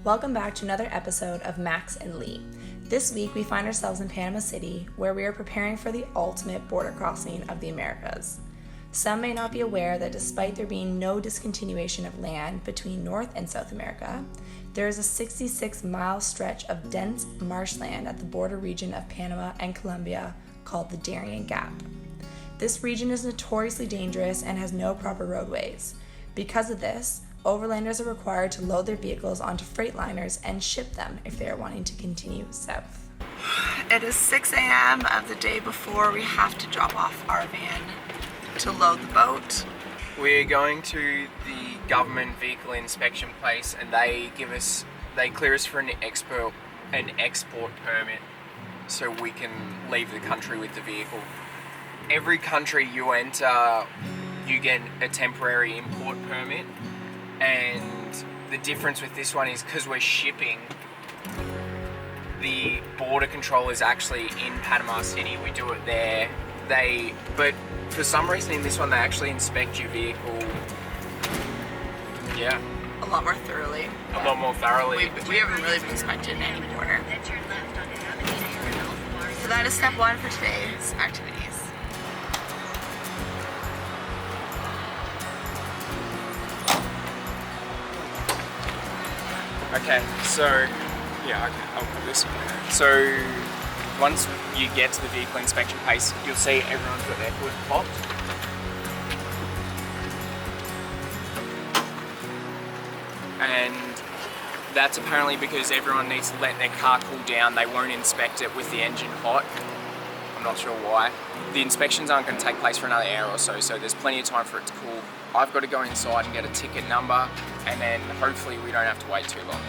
Welcome back to another episode of Max and Lee. This week we find ourselves in Panama City, where we are preparing for the ultimate border crossing of the Americas. Some may not be aware that despite there being no discontinuation of land between North and South America, there is a 66-mile stretch of dense marshland at the border region of Panama and Colombia called the Darien Gap. This region is notoriously dangerous and has no proper roadways. Because of this, overlanders are required to load their vehicles onto freight liners and ship them if they are wanting to continue south. It is 6 a.m. of the day before we have to drop off our van to load the boat. We're going to the government vehicle inspection place, and they clear us for an export permit so we can leave the country with the vehicle. Every country you enter, you get a temporary import permit. And the difference with this one is because we're shipping, the border control is actually in Panama City. We do it there. But for some reason in this one, they actually inspect your vehicle. Yeah. A lot more thoroughly. A lot more thoroughly. We haven't really been inspected in any border. So that is step one for today's activities. Okay, so, yeah, okay, I'll put this. So, once you get to the vehicle inspection place, you'll see everyone's got their hood popped. And that's apparently because everyone needs to let their car cool down. They won't inspect it with the engine hot. I'm not sure why. The inspections aren't going to take place for another hour or so there's plenty of time for it to cool. I've got to go inside and get a ticket number, and then hopefully we don't have to wait too long.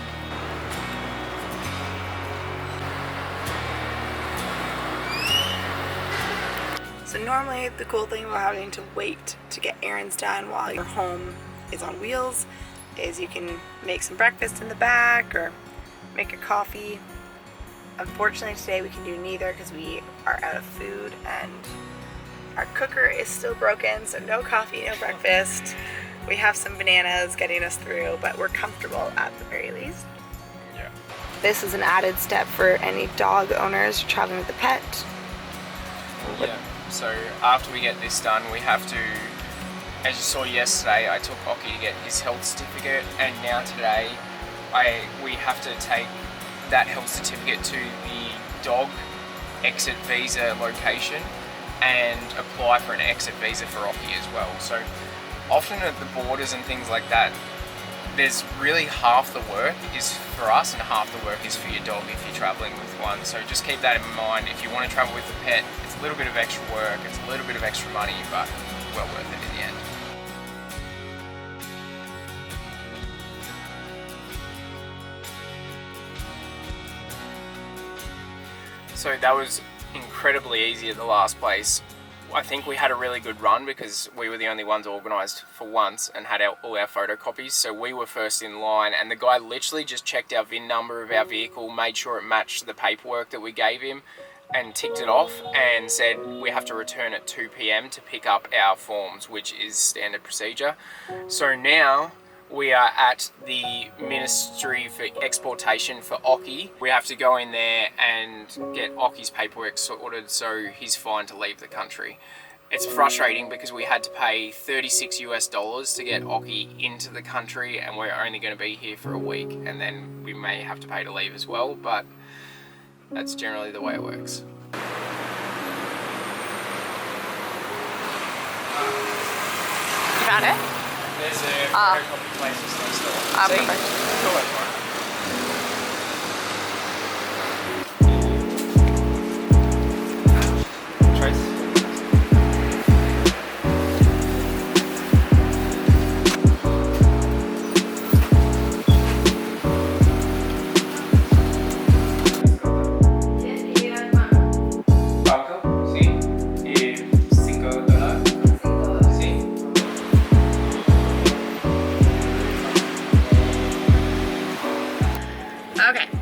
So normally the cool thing about having to wait to get errands done while your home is on wheels is you can make some breakfast in the back or make a coffee. Unfortunately today we can do neither because we are out of food and our cooker is still broken, so no coffee, no breakfast. We have some bananas getting us through, but we're comfortable at the very least. Yeah. This is an added step for any dog owners traveling with a pet. Yeah, so after we get this done, we have to, as you saw yesterday, I took Oki to get his health certificate, and now today we have to take that health certificate to the dog exit visa location and apply for an exit visa for Oki as well. So often at the borders and things like that, there's really half the work is for us and half the work is for your dog if you're traveling with one. So just keep that in mind. If you want to travel with a pet, it's a little bit of extra work, it's a little bit of extra money, but well worth it in the end. So that was incredibly easy at the last place. I think we had a really good run because we were the only ones organised for once and had all our photocopies, so we were first in line, and the guy literally just checked our VIN number of our vehicle, made sure it matched the paperwork that we gave him and ticked it off and said we have to return at 2 p.m. to pick up our forms, which is standard procedure. So now we are at the Ministry for Exportation for Oki. We have to go in there and get Oki's paperwork sorted so he's fine to leave the country. It's frustrating because we had to pay $36 to get Oki into the country, and we're only going to be here for a week, and then we may have to pay to leave as well, but that's generally the way it works. You found it? There's a photocopy place just next door. See? Perfect. It's always fine.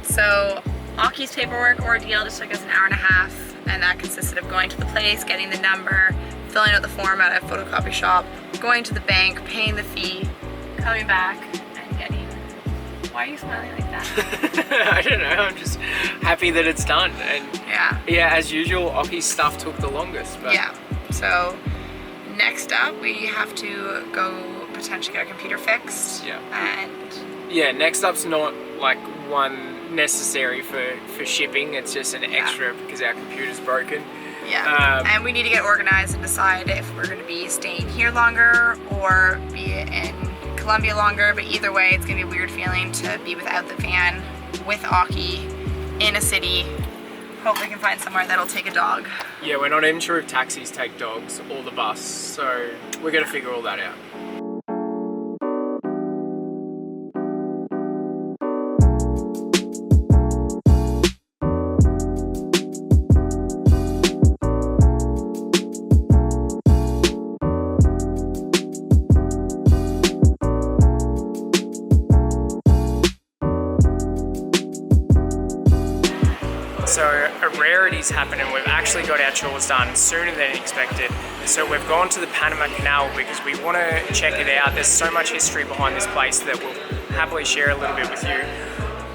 So Oki's paperwork ordeal just took us an hour and a half, and that consisted of going to the place, getting the number, filling out the form at a photocopy shop, going to the bank, paying the fee, coming back and getting Why are you smiling like that? I don't know, I'm just happy that it's done. And yeah, as usual, Oki's stuff took the longest. But yeah, so next up we have to go potentially get our computer fixed. Yeah. And yeah, next up's not like one necessary for shipping, it's just an extra because our computer's broken. Yeah, and we need to get organized and decide if we're going to be staying here longer or be in Colombia longer, but either way it's going to be a weird feeling to be without the van with Aki in a city. Hope we can find somewhere that'll take a dog. Yeah, we're not even sure if taxis take dogs or the bus, so we're going to figure all that out. So a rarity's happened and we've actually got our chores done sooner than expected. So we've gone to the Panama Canal because we want to check it out. There's so much history behind this place that we'll happily share a little bit with you.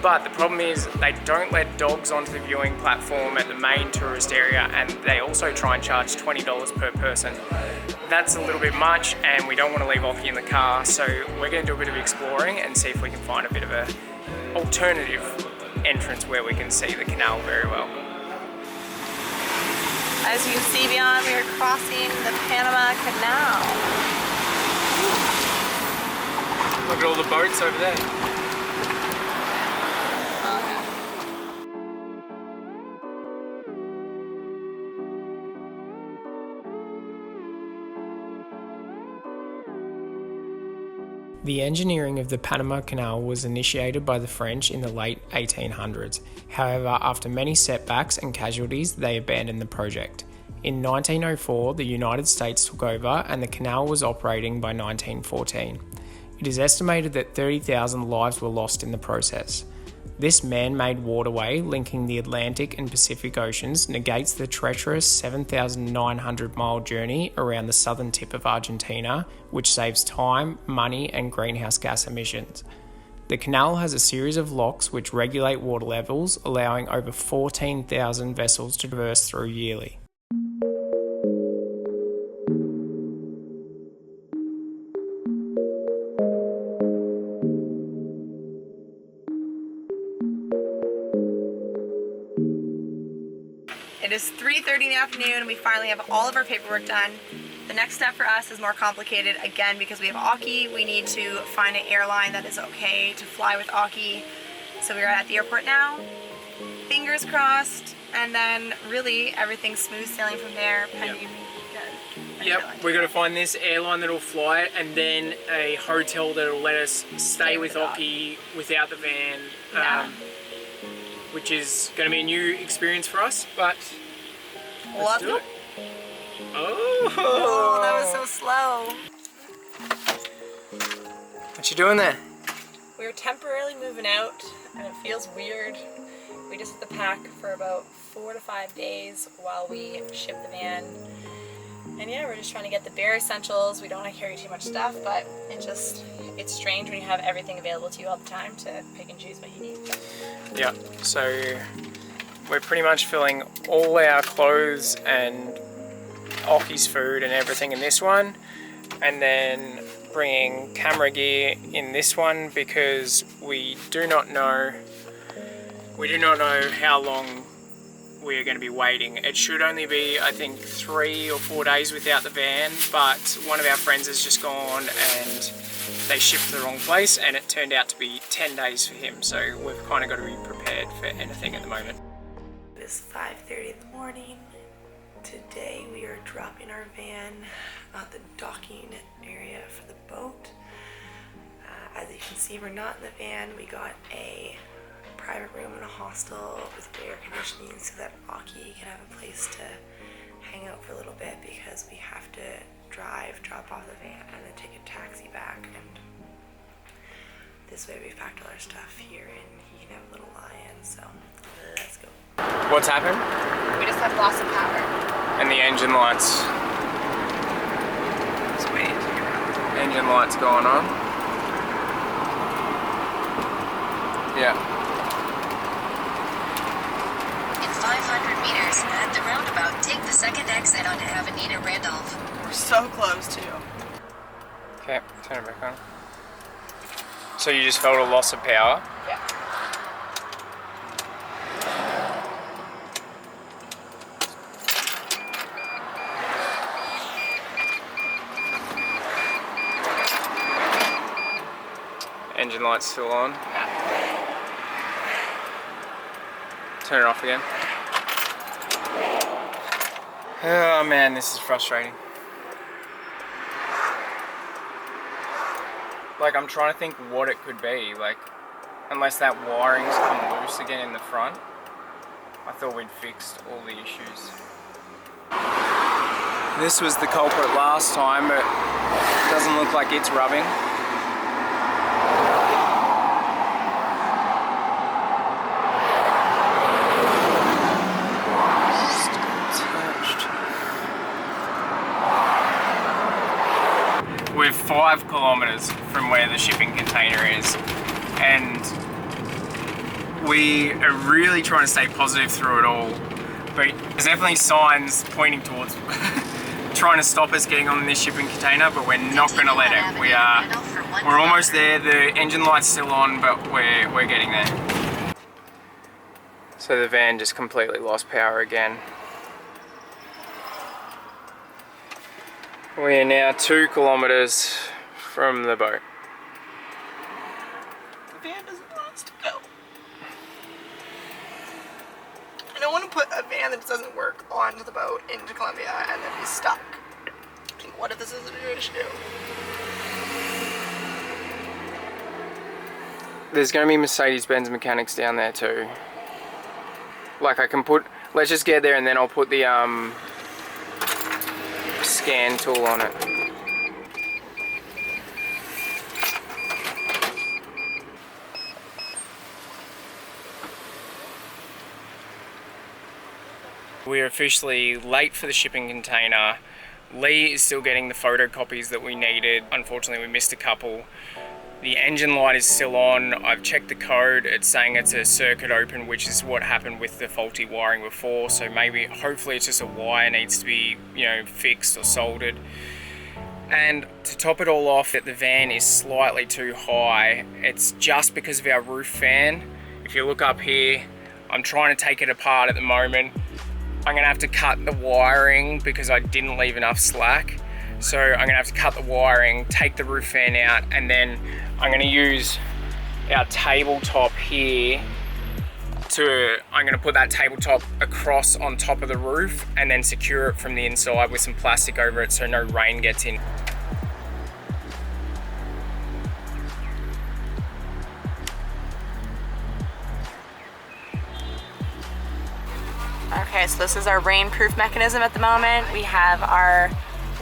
But the problem is they don't let dogs onto the viewing platform at the main tourist area, and they also try and charge $20 per person. That's a little bit much and we don't want to leave Oki in the car, so we're going to do a bit of exploring and see if we can find a bit of a alternative entrance where we can see the canal very well. As you can see beyond, we are crossing the Panama Canal. Look at all the boats over there. The engineering of the Panama Canal was initiated by the French in the late 1800s. However, after many setbacks and casualties, they abandoned the project. In 1904, the United States took over and the canal was operating by 1914. It is estimated that 30,000 lives were lost in the process. This man-made waterway linking the Atlantic and Pacific Oceans negates the treacherous 7,900-mile journey around the southern tip of Argentina, which saves time, money, and greenhouse gas emissions. The canal has a series of locks which regulate water levels, allowing over 14,000 vessels to traverse through yearly. It is 3:30 in the afternoon and we finally have all of our paperwork done. The next step for us is more complicated again because we have Aki. We need to find an airline that is okay to fly with Aki. So we are at the airport now. Fingers crossed, and then really everything's smooth sailing from there. Yep, we're going to find this airline that'll fly it and then a hotel that'll let us stay with Oki without the van. Which is going to be a new experience for us, but let's do it. Oh, that was so slow. What you doing there? We're temporarily moving out and it feels weird. We just have to pack for about 4 to 5 days while we ship the van. And yeah, we're just trying to get the bare essentials. We don't want to carry too much stuff, but it's strange when you have everything available to you all the time to pick and choose what you need. Yeah, so we're pretty much filling all our clothes and Oki's food and everything in this one, and then bringing camera gear in this one because we do not know how long we are going to be waiting. It should only be, I think, 3 or 4 days without the van, but one of our friends has just gone and they shipped to the wrong place and it turned out to be 10 days for him, so we've kind of got to be prepared for anything at the moment. It is 5:30 in the morning. Today we are dropping our van at the docking area for the boat. As you can see, we're not in the van. We got a private room in a hostel with air conditioning so that Aki can have a place to hang out for a little bit because we have to drop off the van and then take a taxi back, and this way we packed all our stuff here and he can have a little lie-in, so let's go. What's happened? We just have loss of power. And the engine lights. Just waiting to get out. Engine lights going on. Yeah. In 500 meters, at the roundabout, take the second exit onto Avenida Randolph. We're so close too. Okay, turn it back on. So you just felt a loss of power? Yeah. Engine light's still on. Turn it off again. Oh man, this is frustrating. Like, I'm trying to think what it could be. Like, unless that wiring's come loose again in the front. I thought we'd fixed all the issues. This was the culprit last time, but it doesn't look like it's rubbing. We're 5 kilometers from where the shipping container is, and we are really trying to stay positive through it all, but there's definitely signs pointing towards trying to stop us getting on this shipping container, but we're not going to let it. We're almost there. The engine light's still on, but we're getting there. So the van just completely lost power again. We are now 2 kilometers from the boat. The van doesn't want us to go. I don't want to put a van that doesn't work onto the boat into Colombia and then be stuck. And what if this is an issue? There's going to be Mercedes-Benz mechanics down there too. Like, I can put, let's just get there and then I'll put the scan tool on it. We're officially late for the shipping container. Lee is still getting the photocopies that we needed. Unfortunately, we missed a couple. The engine light is still on. I've checked the code. It's saying it's a circuit open, which is what happened with the faulty wiring before. So maybe, hopefully it's just a wire needs to be, fixed or soldered. And to top it all off, that the van is slightly too high. It's just because of our roof fan. If you look up here, I'm trying to take it apart at the moment. I'm gonna have to cut the wiring because I didn't leave enough slack. So I'm gonna have to cut the wiring, take the roof fan out, and then I'm gonna use our tabletop here I'm gonna put that tabletop across on top of the roof and then secure it from the inside with some plastic over it so no rain gets in. Okay, so this is our rainproof mechanism at the moment. We have our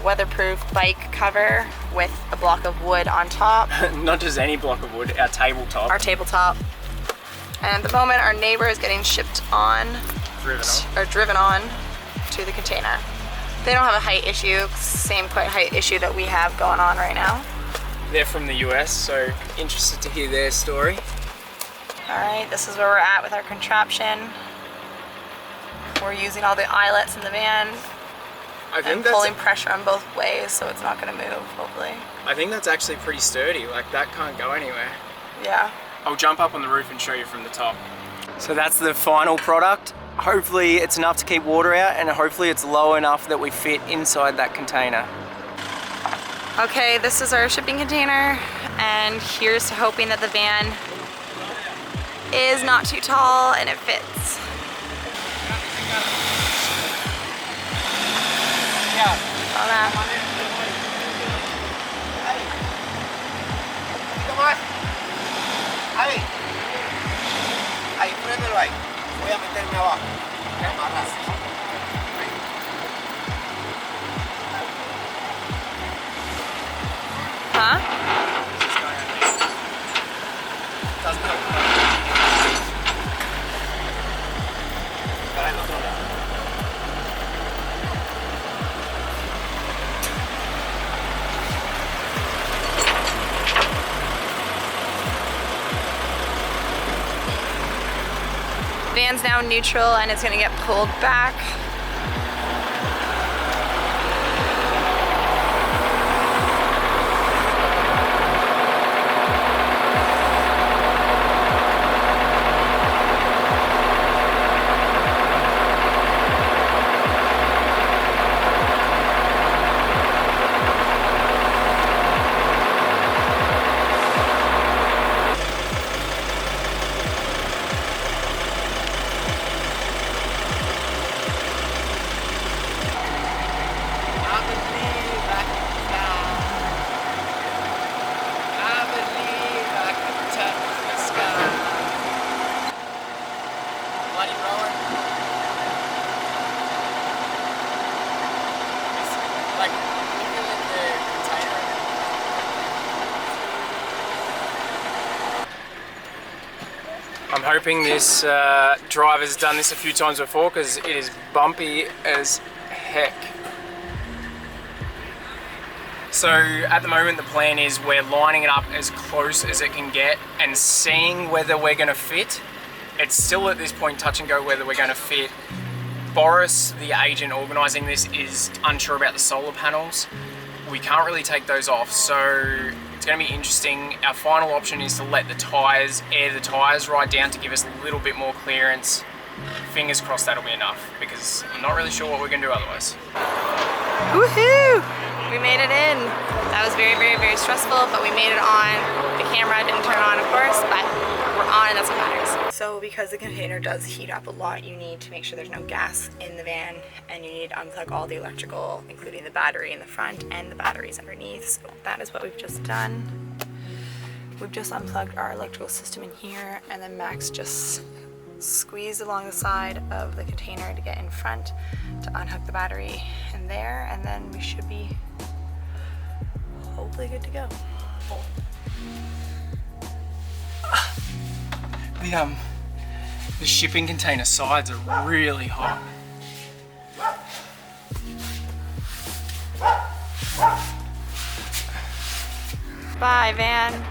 weatherproof bike cover with a block of wood on top. Not just any block of wood, our tabletop. Our tabletop. And at the moment, our neighbor is getting shipped on. Driven on to the container. They don't have a height issue, same height issue that we have going on right now. They're from the US, so interested to hear their story. All right, this is where we're at with our contraption. We're using all the eyelets in the van and pulling pressure on both ways so it's not gonna move, hopefully. I think that's actually pretty sturdy, like that can't go anywhere. Yeah. I'll jump up on the roof and show you from the top. So that's the final product. Hopefully it's enough to keep water out and hopefully it's low enough that we fit inside that container. Okay, this is our shipping container and here's to hoping that the van is not too tall and it fits. Hola. Ahí, préndelo ahí. Voy a meterme abajo. Amarras. Huh? Para el otro lado. Van's now neutral and it's gonna get pulled back. I'm hoping this driver's done this a few times before because it is bumpy as heck. So at the moment the plan is we're lining it up as close as it can get and seeing whether we're going to fit. It's still at this point touch and go whether we're going to fit. Boris, the agent organising this, is unsure about the solar panels. We can't really take those off, so it's going to be interesting. Our final option is to let the tyres, air the tyres right down to give us a little bit more clearance. Fingers crossed that'll be enough, because I'm not really sure what we're going to do otherwise. Woohoo! We made it in. That was very, very, very stressful, but we made it on. The camera didn't turn on, of course, but we're on and that's what matters. So because the container does heat up a lot, you need to make sure there's no gas in the van, and you need to unplug all the electrical, including the battery in the front and the batteries underneath. So that is what we've just done. We've just unplugged our electrical system in here, and then Max just squeezed along the side of the container to get in front to unhook the battery in there, and then we should be hopefully good to go. The shipping container sides are really hot. Bye, van.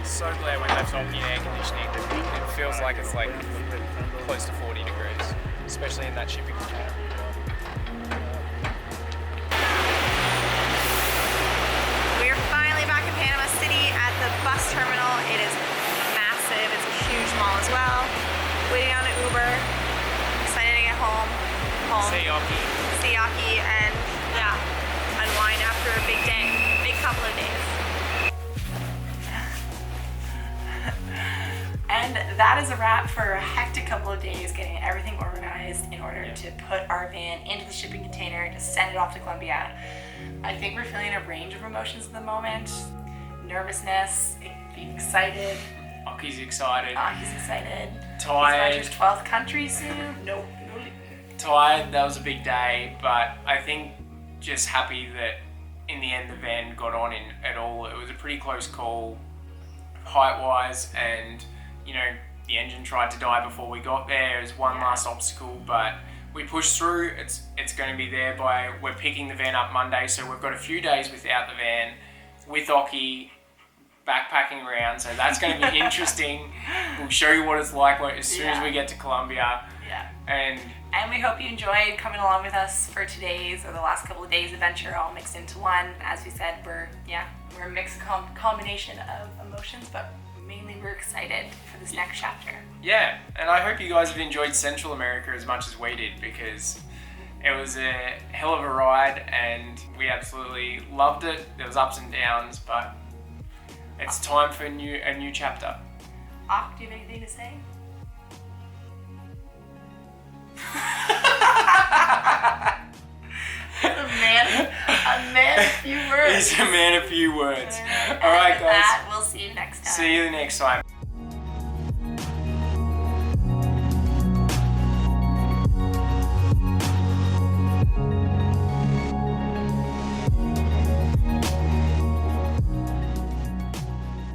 So glad we left on the air conditioning. It feels like it's like close to 40 degrees, especially in that shipping container. We're finally back in Panama City at the bus terminal. It is massive. It's a huge mall as well. Waiting on an Uber. Excited to get home. See Yoki. See Yaki and yeah, unwind after a big day, big couple of days. And that is a wrap for a hectic couple of days getting everything organized in order to put our van into the shipping container to send it off to Colombia. I think we're feeling a range of emotions at the moment. Nervousness, being excited. Oki's excited. He's excited. Tired. He's about his 12th country soon. No. Tired, that was a big day, but I think just happy that in the end the van got on in at all. It was a pretty close call height-wise, and you know, the engine tried to die before we got there. It was one last obstacle, but we pushed through. It's going to be there we're picking the van up Monday, so we've got a few days without the van, with Oki, backpacking around, so that's going to be interesting. We'll show you what it's like as soon as we get to Colombia. Yeah. And we hope you enjoyed coming along with us for today's or the last couple of days adventure all mixed into one. As we said, we're a mixed combination of emotions, but mainly we're excited for this next chapter. Yeah, and I hope you guys have enjoyed Central America as much as we did, because it was a hell of a ride and we absolutely loved it. There was ups and downs, but it's time for a new chapter. Do you have anything to say? A man of few words. He's a man of few words. All right, guys. We'll see you next time. See you next time.